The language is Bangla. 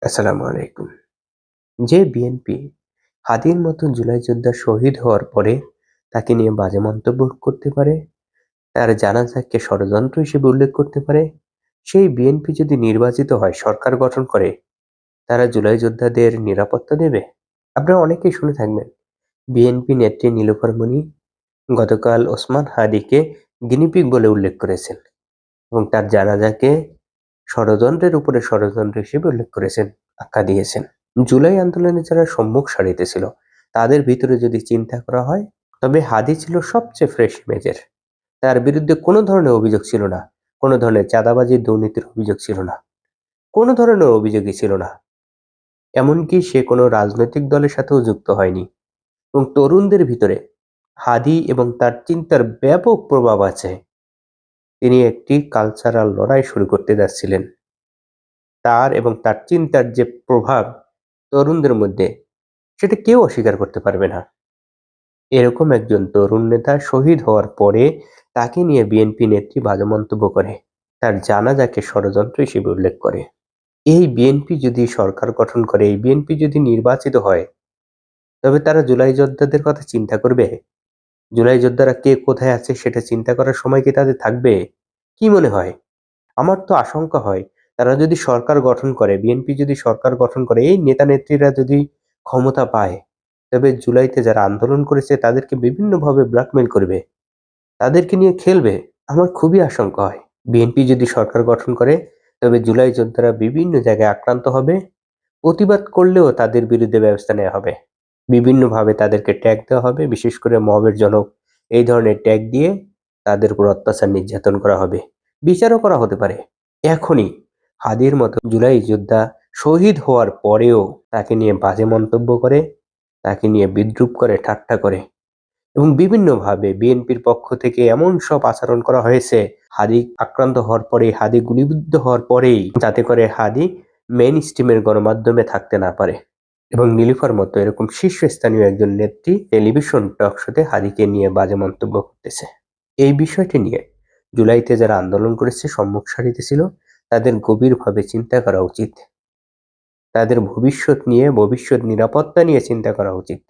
আসসালামু আলাইকুম। যে বিএনপি হাদির মতো জুলাই যোদ্ধা শহীদ হওয়ার পরে তাকে নিয়ে বাজে মন্তব্য করতে পারে, তার জানাজাকে ষড়যন্ত্র হিসেবে উল্লেখ করতে পারে, সেই বিএনপি যদি নির্বাচিত হয়, সরকার গঠন করে, তারা জুলাই যোদ্ধাদের নিরাপত্তা দেবে? আপনারা অনেকেই শুনে থাকবেন, বিএনপি নেত্রী নীলুফার মনি গতকাল ওসমান হাদিকে গিনিপিগ বলে উল্লেখ করেছেন এবং তার জানাজাকে ষড়যন্ত্রের উপরে ষড়যন্ত্র হিসেবে উল্লেখ করেছেন, আখ্যা দিয়েছেন। জুলাই আন্দোলনে যারা সম্মুখ সারিতে ছিল, তাদের ভিতরে যদি চিন্তা করা হয়, তবে হাদি ছিল সবচেয়ে ফ্রেশ ইমেজের। তার বিরুদ্ধে কোনো ধরনের অভিযোগ ছিল না, কোনো ধরনের চাঁদাবাজি দুর্নীতির অভিযোগ ছিল না, কোনো ধরনের অভিযোগই ছিল না। এমনকি সে কোনো রাজনৈতিক দলের সাথেও যুক্ত হয়নি। এবং তরুণদের ভিতরে হাদি এবং তার চিন্তার ব্যাপক প্রভাব আছে। তিনি একটি কালচারাল লড়াই শুরু করতে যাচ্ছিলেন। তার এবং তার চিন্তার যে প্রভাব তরুণদের মধ্যে, সেটা কেউ অস্বীকার করতে পারবে না। এরকম একজন তরুণ নেতা শহীদ হওয়ার পরে তাকে নিয়ে বিএনপি নেত্রী বাজে মন্তব্য করে, তার জানাজাকে ষড়যন্ত্র হিসেবে উল্লেখ করে। এই বিএনপি যদি সরকার গঠন করে, এই বিএনপি যদি নির্বাচিত হয়, তবে তারা জুলাই যোদ্ধাদের কথা চিন্তা করবে? জুলাই যোদ্ধারা কে কোথায় আছে সেটা চিন্তা করার সময় কি তাদের থাকবে? কি মনে হয়? আমার তো আশঙ্কা হয়, তারা যদি সরকার গঠন করে, বিএনপি যদি সরকার গঠন করে, এই নেতা নেত্রীরা যদি ক্ষমতা পায়, তবে জুলাইতে যারা আন্দোলন করেছে তাদেরকে বিভিন্নভাবে ব্ল্যাকমেল করবে, তাদেরকে নিয়ে খেলবে। আমার খুবই আশঙ্কা হয়, বিএনপি যদি সরকার গঠন করে, তবে জুলাই যোদ্ধারা বিভিন্ন জায়গায় আক্রান্ত হবে, প্রতিবাদ করলেও তাদের বিরুদ্ধে ব্যবস্থা নেওয়া হবে, বিভিন্নভাবে তাদেরকে ট্যাগ দেওয়া হবে, বিশেষ করে মবের জনক এই ধরনের ট্যাগ দিয়ে তাদের উপর অত্যাচার নির্যাতন করা হবে, বিচারও করা হতে পারে। এখনই হাদির মতো জুলাই যোদ্ধা শহীদ হওয়ার পরেও তাকে নিয়ে বাজে মন্তব্য করে, তাকে নিয়ে বিদ্রূপ করে, ঠাট্টা করে এবং বিভিন্নভাবে বিএনপির পক্ষ থেকে এমন সব আচরণ করা হয়েছে, হাদি আক্রান্ত হওয়ার পরে, হাদি গুলিবিদ্ধ হওয়ার পরেই, যাতে করে হাদি মেইন স্ট্রিমের গণমাধ্যমে থাকতে না পারে। এবং নীলুফার মতো এরকম শীর্ষস্থানীয় একজন নেত্রী টেলিভিশন টক শোতে হাদিকে নিয়ে বাজে মন্তব্য করতেছে। এই বিষয়টি নিয়ে জুলাইতে যারা আন্দোলন করেছে, সম্মুখ সারিতে ছিল, তাদের গভীরভাবে চিন্তা করা উচিত। তাদের ভবিষ্যৎ নিয়ে, ভবিষ্যৎ নিরাপত্তা নিয়ে চিন্তা করা উচিত।